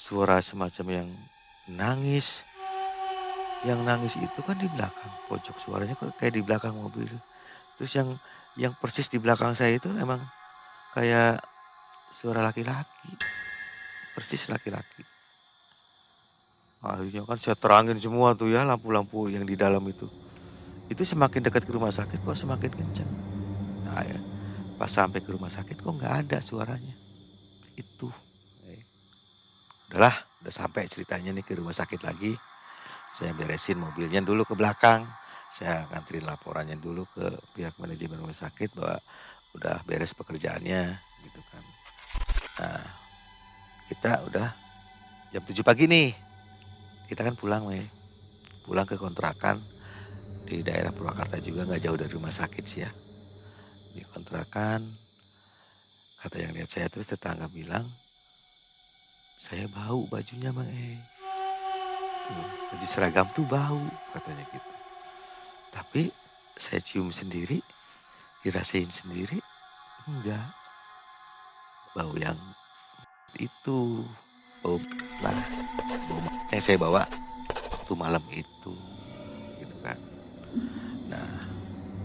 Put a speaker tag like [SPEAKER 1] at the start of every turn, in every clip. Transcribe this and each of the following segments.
[SPEAKER 1] suara semacam yang nangis. Yang nangis itu kan di belakang, pojok suaranya kok kayak di belakang mobil. Terus yang persis di belakang saya itu emang kayak suara laki-laki, persis laki-laki. Akhirnya kan saya terangin semua tuh ya lampu-lampu yang di dalam itu. Itu semakin dekat ke rumah sakit kok semakin kencang. Nah ya, pas sampai ke rumah sakit kok nggak ada suaranya. Itu. Eh, Udahlah, udah sampai ceritanya nih ke rumah sakit lagi. Saya beresin mobilnya dulu ke belakang. Saya nganterin laporannya dulu ke pihak manajemen rumah sakit bahwa udah beres pekerjaannya gitu kan. Nah, kita udah jam 7 pagi nih. Kita kan pulang, Mei. Pulang ke kontrakan di daerah Purwakarta juga nggak jauh dari rumah sakit sih ya. Di kontrakan, kata yang lihat saya terus tetangga bilang, saya bau bajunya Bang Tuh, baju seragam tuh bau katanya gitu. Tapi saya cium sendiri, dirasain sendiri, enggak. Bau yang itu, bau lah, bau yang saya bawa waktu malam itu, gitu kan. Nah,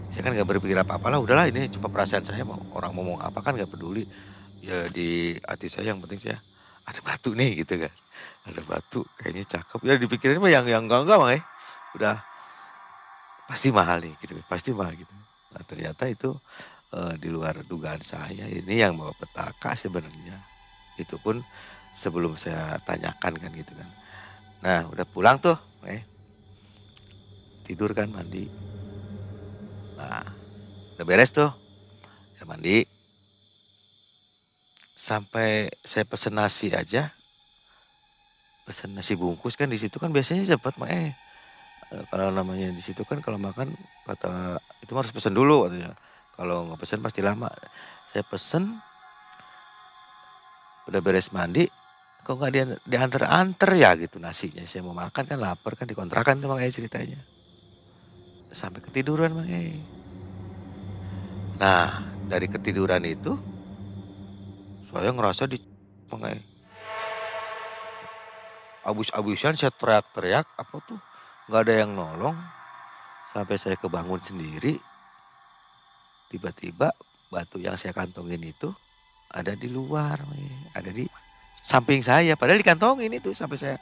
[SPEAKER 1] saya kan nggak berpikir apa-apa lah, udahlah ini cuma perasaan saya, mau orang ngomong apa kan nggak peduli. Ya di hati saya yang penting saya ada batu nih gitu kan. Ada batu kayaknya cakep. Ya dipikirin mah yang enggak mah udah pasti mahal nih gitu, pasti mahal gitu. Nah, ternyata itu di luar dugaan saya, ini yang bawa petaka sebenarnya. Itu pun sebelum saya tanyakan kan gitu kan. Nah, udah pulang tuh, tidur kan mandi. Nah, udah beres tuh, saya mandi. Sampai saya pesen nasi aja, pesen nasi bungkus kan di situ kan biasanya cepet, kalau namanya di situ kan kalau makan kata itu harus pesen dulu katanya. Kalau nggak pesen pasti lama. Saya pesen, udah beres mandi, kok nggak diantar-antar ya gitu nasinya. Saya mau makan kan lapar kan di kontrakan tuh makanya ceritanya. Sampai ketiduran Nah, dari ketiduran itu saya ngerasa di makanya abis-abisan saya teriak-teriak apa tuh nggak ada yang nolong sampai saya kebangun sendiri. Tiba-tiba batu yang saya kantongin itu ada di luar, ada di samping saya. Padahal dikantongin itu sampai saya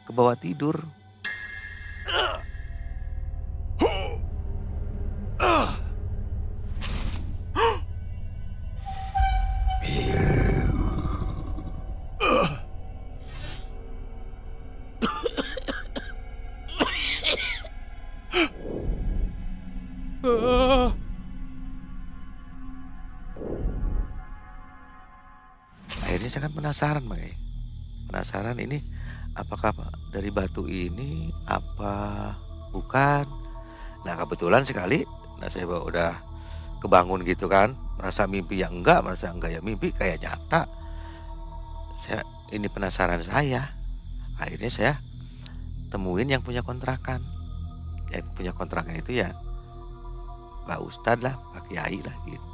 [SPEAKER 1] ke bawah tidur. Akhirnya saya kan penasaran, penasaran ini apakah dari batu ini apa bukan. Nah kebetulan sekali, nah saya udah kebangun gitu kan, merasa mimpi yang enggak, merasa enggak ya mimpi kayak nyata. Saya ini penasaran saya. Akhirnya saya temuin yang punya kontrakan. Yang punya kontrakan itu ya Pak Ustadz lah, Pak Kiai lah gitu.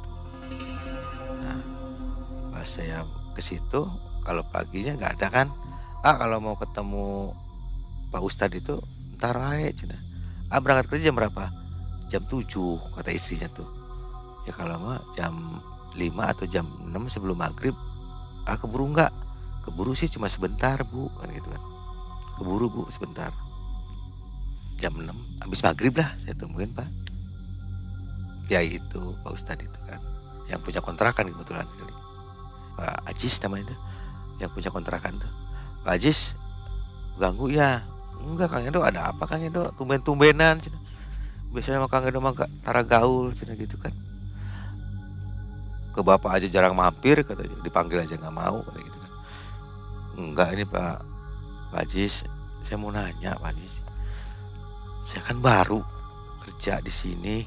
[SPEAKER 1] Nah, pas saya ke situ, kalau paginya nggak ada kan, kalau mau ketemu Pak Ustadz itu ntar aja cina. Berangkat kerja jam berapa? Jam 7 kata istrinya tuh. Ya kalau mah jam 5 atau jam 6 sebelum maghrib. Keburu nggak? Keburu sih cuma sebentar bu kan gitu kan. Keburu bu sebentar. Jam 6 habis maghrib lah saya temuin Pak. Ya itu Pak Ustadz itu kan yang punya kontrakan kebetulan kali. Pak Ajis namanya itu yang punya kontrakan tuh. Pak Ajis ganggu ya? Enggak Kang Edo, ada apa Kang Edo? Tumben-tumbenan cina. Biasanya mah Kang Edo mah tara gaul cina gitu kan. Ke bapak aja jarang mampir katanya, dipanggil aja nggak mau kayak gitu kan. Enggak ini Pak Ajis, saya mau nanya Pak Ajis. Saya kan baru kerja di sini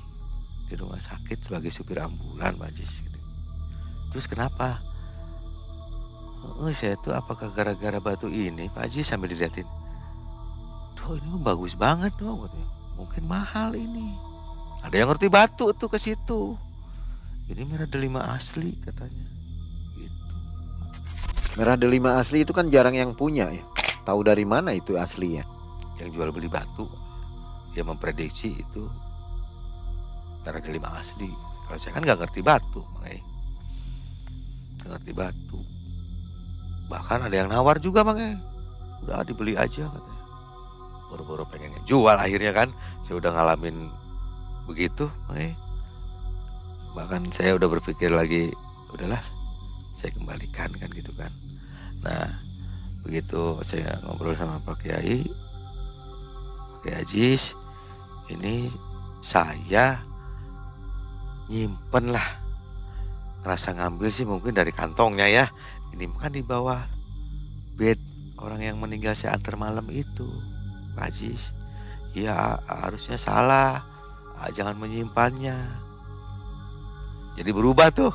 [SPEAKER 1] di rumah sakit sebagai supir ambulan Pak Ajis. Terus kenapa? Saya tuh apakah gara-gara batu ini Pak Haji sambil diliatin. Tuh ini mah bagus banget dong katanya. Mungkin mahal ini. Ada yang ngerti batu tuh ke situ. Ini merah delima asli katanya. Gitu.
[SPEAKER 2] Merah delima asli itu kan jarang yang punya ya. Tahu dari mana itu aslinya?
[SPEAKER 1] Yang jual beli batu dia memprediksi itu merah delima asli. Kalau saya kan nggak ngerti batu, makanya nggak ngerti batu. Bahkan ada yang nawar juga, makanya udah dibeli aja katanya. Boro-boro pengen jual akhirnya kan. Saya udah ngalamin begitu, makanya bahkan saya udah berpikir lagi, udahlah saya kembalikan kan gitu kan. Nah begitu saya ngobrol sama Pak Kiai, Pak Kiai Ajis, ini saya nyimpen lah, ngerasa ngambil sih mungkin dari kantongnya ya. Ini kan di bawah bed orang yang meninggal saya antar malam itu, Pak Ajis. Ya harusnya salah, jangan menyimpannya. Jadi berubah tuh,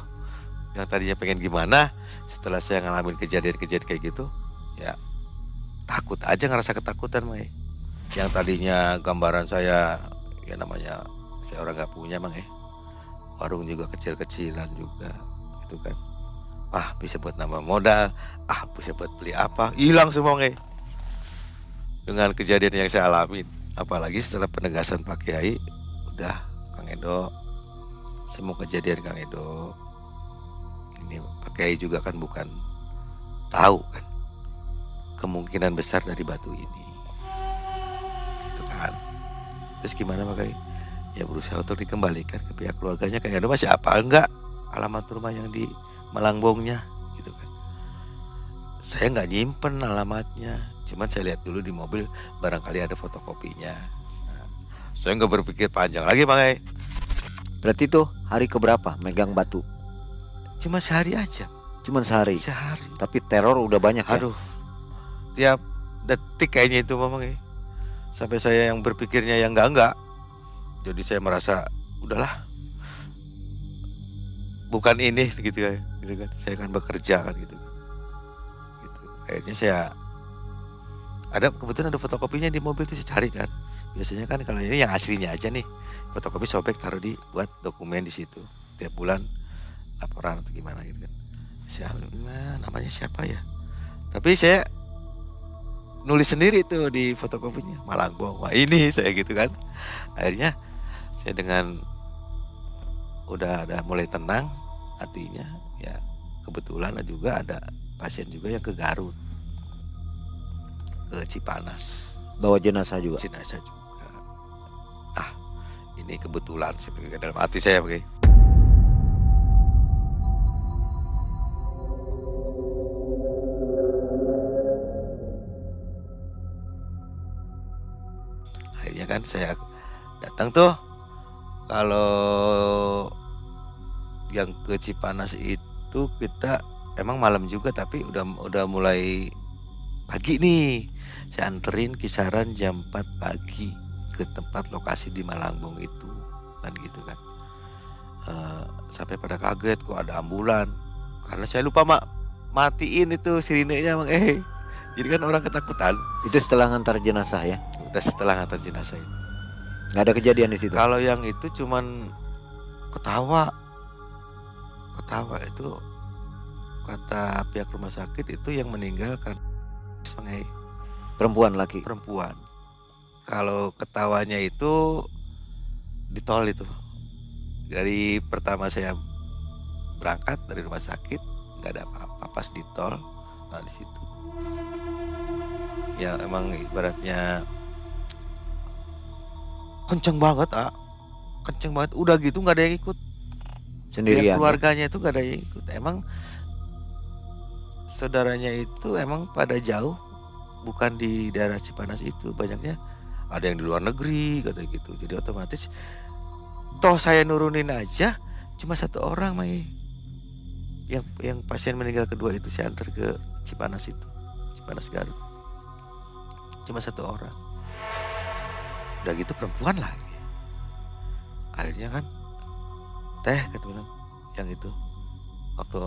[SPEAKER 1] yang tadinya pengen gimana, setelah saya ngalamin kejadian-kejadian kayak gitu, ya takut aja, ngerasa ketakutan, Mai. Yang tadinya gambaran saya, ya namanya saya orang nggak punya, Mang, warung juga kecil-kecilan juga, gitu kan. Bisa buat nambah modal, bisa buat beli apa, hilang semua, Mang, dengan kejadian yang saya alamin. Apalagi setelah penegasan Pak Kiai, udah Kang Edo, semua kejadian Kang Edo, ini Pak Kiai juga kan bukan tahu kan kemungkinan besar dari batu ini, gitu kan. Terus gimana Pak Kiai? Ya berusaha untuk dikembalikan ke pihak keluarganya. Kang Edo masih apa enggak alamat rumah yang di Malangbongnya, gitu kan. Saya nggak nyimpen alamatnya, cuman saya lihat dulu di mobil barangkali ada fotokopinya. Nah, saya nggak berpikir panjang lagi Pak Kiai.
[SPEAKER 2] Berarti tuh hari keberapa megang batu?
[SPEAKER 1] Cuma sehari aja.
[SPEAKER 2] Cuman sehari.
[SPEAKER 1] Sehari.
[SPEAKER 2] Tapi teror udah banyak ya.
[SPEAKER 1] Aduh, tiap detik kayaknya itu Mamang. Sampai saya yang berpikirnya yang enggak. Jadi saya merasa udahlah, bukan ini gitu kan. Saya akan bekerja kan gitu. Akhirnya saya kebetulan ada fotokopinya di mobil, itu saya cari kan. Biasanya kan kalau ini yang aslinya aja nih, fotokopi sobek taruh buat dokumen di situ tiap bulan, laporan atau gimana gitu kan. Namanya siapa ya, tapi saya nulis sendiri tuh di fotokopinya Malangbong. Wah ini saya gitu kan. Akhirnya saya dengan udah ada mulai tenang hatinya, ya kebetulan juga ada pasien juga yang ke Garut, ke Cipanas,
[SPEAKER 2] bawa jenazah juga.
[SPEAKER 1] Ini kebetulan saya pikir dalam hati saya pakai. Akhirnya kan saya datang tuh. Kalau yang ke Cipanas itu kita emang malam juga, tapi udah mulai pagi nih. Saya anterin kisaran jam 4 pagi ke tempat lokasi di Malangbong itu kan gitu kan. Sampai pada kaget kok ada ambulan, karena saya lupa matiin itu sirinenya Mang. Jadi kan orang ketakutan.
[SPEAKER 2] Itu setelah ngantar jenazah ya?
[SPEAKER 1] Udah setelah ngantar jenazah itu.
[SPEAKER 2] Nggak ada kejadian di situ?
[SPEAKER 1] Kalau yang itu cuman ketawa itu kata pihak rumah sakit itu yang meninggal kan
[SPEAKER 2] perempuan laki?
[SPEAKER 1] Perempuan. Kalau ketawanya itu di tol itu. Dari pertama saya berangkat dari rumah sakit nggak ada apa-apa, pas di tol, nah di situ. Ya emang ibaratnya kenceng banget, kenceng banget. Udah gitu nggak ada yang ikut.
[SPEAKER 2] Sendirian.
[SPEAKER 1] Keluarganya itu nggak ada yang ikut. Emang saudaranya itu emang pada jauh, bukan di daerah Cipanas itu, banyaknya ada yang di luar negeri kata gitu. Jadi otomatis toh saya nurunin aja cuma satu orang Mai. Yang pasien meninggal kedua itu saya antar ke Cipanas itu, Cipanas Garut. Cuma satu orang. Udah gitu perempuan lagi. Akhirnya kan teh kata bilang yang itu waktu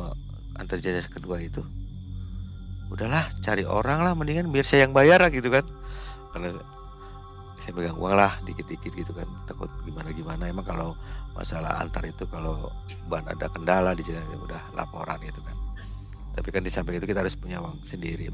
[SPEAKER 1] antar jenazah kedua itu, udahlah cari orang lah, mendingan biar saya yang bayar lah gitu kan, karena saya pegang uang lah dikit-dikit gitu kan, takut gimana emang kalau masalah antar itu kalau ban ada kendala di jalan udah laporan gitu kan. Tapi kan di samping itu kita harus punya uang sendiri.